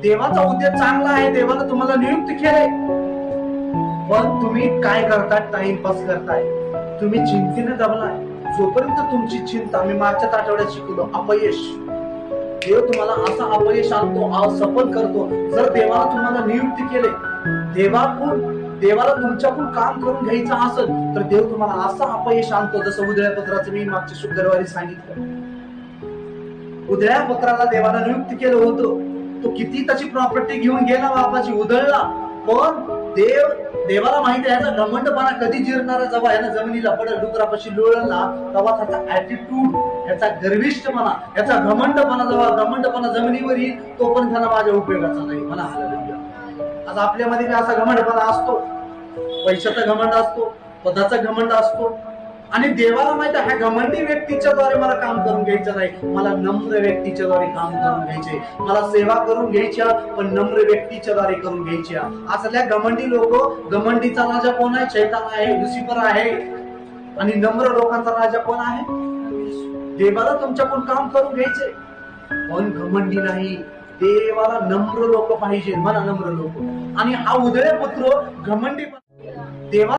देवाचा उद्देश चांगला आहे, देवाला तुम्हाला नियुक्त केलंय, पण तुम्ही काय करताय? टाइमपास करताय, तुम्ही चिंतेने दबलाय. जोपर्यंत तुमची चिंता, मी मागच्या आठवड्यात शिकलो, अपयश, देव तुम्हाला असं अपयश आणतो, असफल करतो. जर देवाला तुम्हाला नियुक्त केले, देवाला तुमच्याकडून काम करून घ्यायचं असेल, तर देव तुम्हाला असं अपयश आणतो. जसं उधळ्या पत्राचं मी मागच्या शुक्रवारी सांगितलं. उधळ्या पत्राला देवाला नियुक्त केलं होतं, तो किती त्याची प्रॉपर्टी घेऊन गेला, बापाची उधळला, पण देवाला माहिती आहे याचा घमंडपणा कधी जिरणार. जेव्हा यानं जमिनीला पडेल, डुकरापाशी लोळला, तेव्हा त्याचा ऍटिट्यूड, याचा गर्विष्ठपणा, याचा घमंडपणा, जेव्हा घमंडपणा जमिनीवर येईल, तो पण त्यांना माझ्या उपयोगाचा नाही. म्हणा हालेलुया. आज आपल्यामध्ये असा घमंडपणा असतो, पैशाचा घमंड असतो, पदाचा घमंड असतो, आणि देवाला माहिती आहे ह्या घमंडी व्यक्तीच्या द्वारे मला काम करून घ्यायचं नाही, मला नम्र व्यक्तीच्या द्वारे काम करून घ्यायचे, मला सेवा करून घ्यायच्या, पण नम्र व्यक्तीच्या द्वारे करून घ्यायच्या. असल्या घमंडी लोक, घमंडीचा राजा कोण आहे? शैतान आहे, लुसिफर आहे. आणि नम्र लोकांचा राजा कोण आहे? देवाला तुमच्याकडून काम करून घ्यायचे, पण घमंडी नाही. देवाला नम्र लोक पाहिजे. मला नम्र लोक. आणि हा उधळे पुत्र घमंडी, देवाला